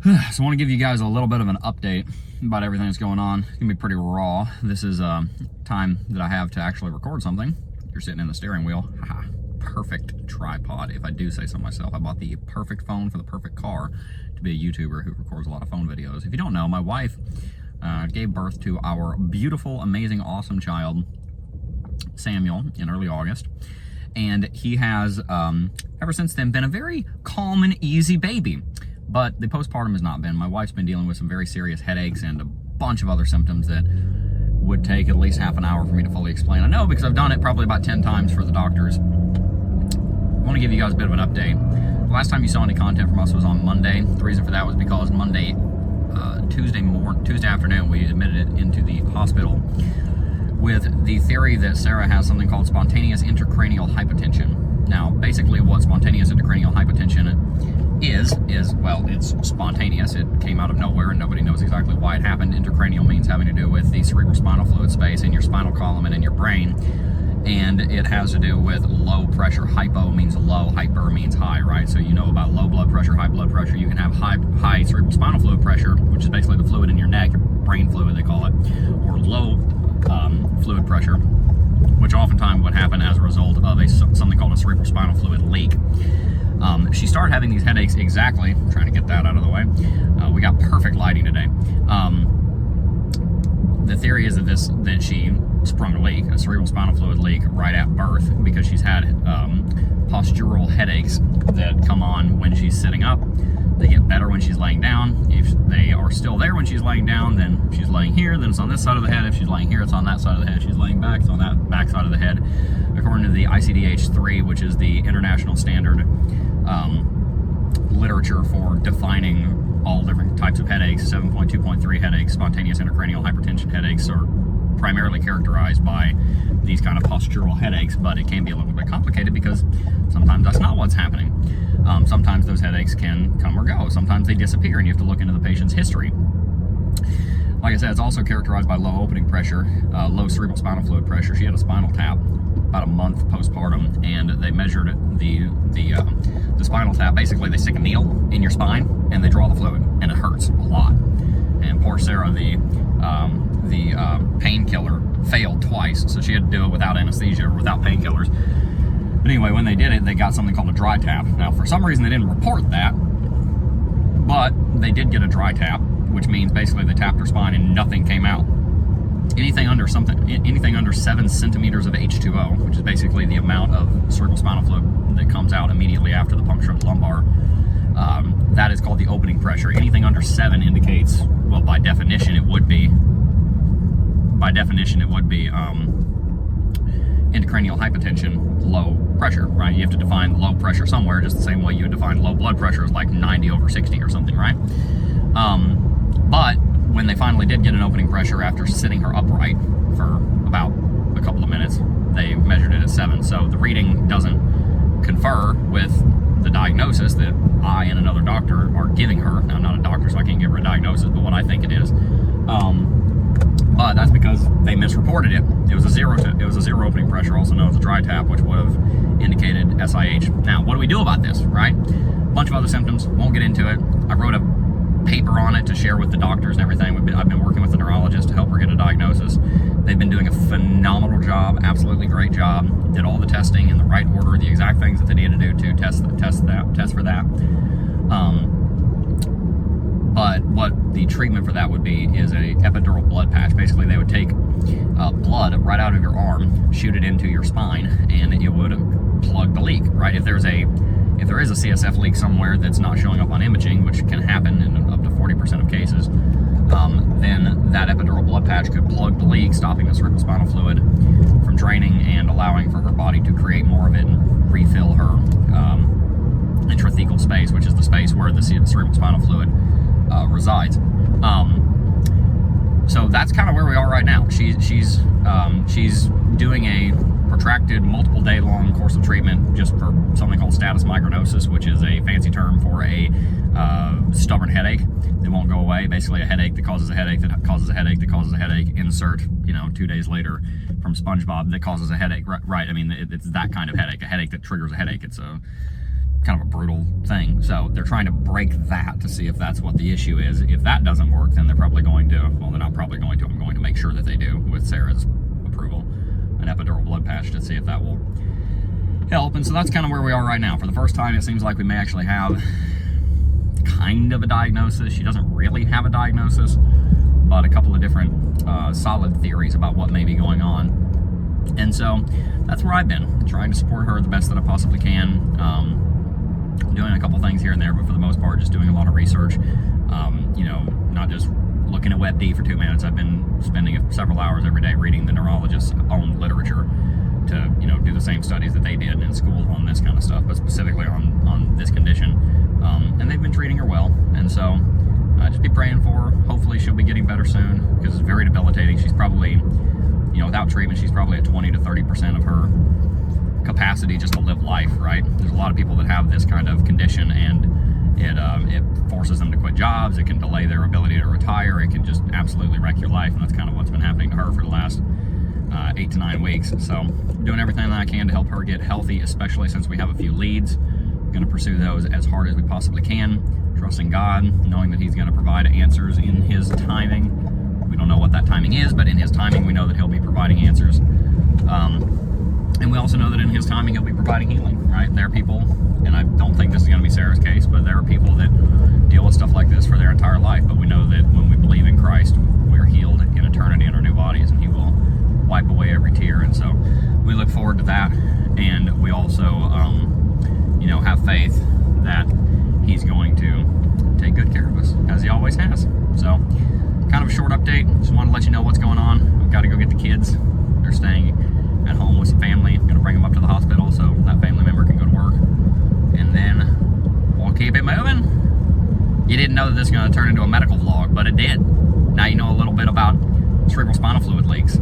So I want to give you guys a little bit of an update about everything that's going on. It's going to be pretty raw. This is time that I have to actually record something. You're sitting in the steering wheel. Haha, perfect tripod, if I do say so myself. I bought the perfect phone for the perfect car to be a YouTuber who records a lot of phone videos. If you don't know, my wife gave birth to our beautiful, amazing, awesome child, Samuel, in early August. And he has, ever since then, been a very calm and easy baby. But the postpartum has not been. My wife's been dealing with some very serious headaches and a bunch of other symptoms that would take at least half an hour for me to fully explain. I know because I've done it probably about 10 times for the doctors. I want to give you guys a bit of an update. The last time you saw any content from us was on Monday. The reason for that was because Tuesday afternoon, we admitted into the hospital with the theory that Sarah has something called spontaneous intracranial hypotension. Now, basically what spontaneous intracranial hypotension is, well, it's spontaneous. It came out of nowhere and nobody knows exactly why it happened. Intracranial means having to do with the cerebrospinal fluid space in your spinal column and in your brain. And it has to do with low pressure. Hypo means low, hyper means high, right? So you know about low blood pressure, high blood pressure. You can have high cerebrospinal fluid pressure, which is basically the fluid in your neck, brain fluid they call it, or low fluid pressure, which oftentimes would happen as a result of something called a cerebrospinal fluid leak. She started having these headaches exactly, I'm trying to get that out of the way. We got perfect lighting today. The theory is that she sprung a leak, a cerebral spinal fluid leak, right at birth, because she's had postural headaches that come on when she's sitting up. They get better when she's laying down. If they are still there when she's laying down, then she's laying here, then it's on this side of the head. If she's laying here, it's on that side of the head. If she's laying back, it's on that back side of the head. According to the ICD-3, which is the international standard literature for defining all different types of headaches, 7.2.3 headaches, spontaneous intracranial hypertension headaches are primarily characterized by these kind of postural headaches, but it can be a little bit complicated because sometimes that's not what's happening. Sometimes those headaches can come or go. Sometimes they disappear and you have to look into the patient's history. Like I said, it's also characterized by low opening pressure, low cerebral spinal fluid pressure. She had a spinal tap about a month postpartum, and they measured the spinal tap. Basically, they stick a needle in your spine and they draw the fluid, and it hurts a lot. And poor Sarah, the painkiller failed twice, so she had to do it without anesthesia or without painkillers. But anyway, when they did it, they got something called a dry tap. Now, for some reason, they didn't report that, but they did get a dry tap, which means basically they tapped her spine and nothing came out. Anything under 7 centimeters of H2O, which is basically the amount of cerebral spinal fluid that comes out immediately after the puncture of the lumbar, that is called the opening pressure. Anything under 7 indicates, well, by definition, it would be intracranial hypotension, low pressure, right? You have to define low pressure somewhere, just the same way you would define low blood pressure as like 90/60 or something, right? But when they finally did get an opening pressure after sitting her upright for about a couple of minutes, they measured it at 7. So the reading doesn't confer with the diagnosis that I and another doctor are giving her. Now, I'm not a doctor, so I can't give her a diagnosis, but what I think it is. But that's because they misreported it. It was a zero opening pressure, also known as a dry tap, which would have indicated SIH. Now, what do we do about this, right? A bunch of other symptoms, won't get into it. I wrote a paper on it to share with the doctors and everything. I've been working with a neurologist to help her get a diagnosis. They've been doing a phenomenal job, absolutely great job. Did all the testing in the right order, the exact things that they needed to do to test for that. But what the treatment for that would be is a epidural blood patch. Basically, they would take blood right out of your arm, shoot it into your spine, and it would plug the leak, right? If there is a CSF leak somewhere that's not showing up on imaging, which can happen in up to 40% of cases, then that epidural blood patch could plug the leak, stopping the cerebrospinal fluid from draining and allowing for her body to create more of it and refill her intrathecal space, which is the space where the cerebrospinal fluid resides. So that's kind of where we are right now. She's doing a protracted, multiple day long course of treatment just for something called status migrainosis, which is a fancy term for a stubborn headache that won't go away. Basically a headache that causes a headache that causes a headache that causes a headache. Insert, 2 days later from SpongeBob, that causes a headache, right? I mean, it's that kind of headache, a headache that triggers a headache. It's a kind of a brutal thing. So they're trying to break that to see if that's what the issue is. If that doesn't work, then they're probably going to, well, they're not probably going to, I'm going to make sure that they do, with Sarah's approval, an epidural blood patch to see if that will help. And so that's kind of where we are right now. For the first time, it seems like we may actually have kind of a diagnosis. She doesn't really have a diagnosis, but a couple of different solid theories about what may be going on. And so that's where I've been, trying to support her the best that I possibly can. Doing a couple things here and there, but for the most part, just doing a lot of research. You know, not just looking at WebD for 2 minutes. I've been spending several hours every day reading the neurologist's own literature to, you know, do the same studies that they did in school on this kind of stuff, but specifically on this condition. And they've been treating her well. And so just be praying for her. Hopefully she'll be getting better soon, because it's very debilitating. She's probably, you know, without treatment, she's probably at 20 to 30% of her capacity just to live life, right? There's a lot of people that have this kind of condition, and it forces them to quit jobs. It can delay their ability to retire. It can just absolutely wreck your life, and that's kind of what's been happening to her for the last 8 to 9 weeks. So doing everything that I can to help her get healthy, especially since we have a few leads. I'm going to pursue those as hard as we possibly can, trusting God, knowing that He's going to provide answers in His timing. We don't know what that timing is, but in His timing, we know that He'll be providing answers. And we also know that in His timing, He'll be providing healing, right? There are people, and I don't think this is going to be Sarah's case, but there are people that deal with stuff like this for their entire life. But we know that when we believe in Christ, we're healed in eternity in our new bodies, and He will wipe away every tear. And so we look forward to that. And we also, you know, have faith that He's going to take good care of us, as He always has. So kind of a short update. Just wanted to let you know what's going on. I've got to go get the kids. They're staying at home with some family. I'm going to bring them up to the hospital so that family member can go to work. And then we'll keep it moving. You didn't know that this is going to turn into a medical vlog, but it did. Now you know a little bit about cerebral spinal fluid leaks.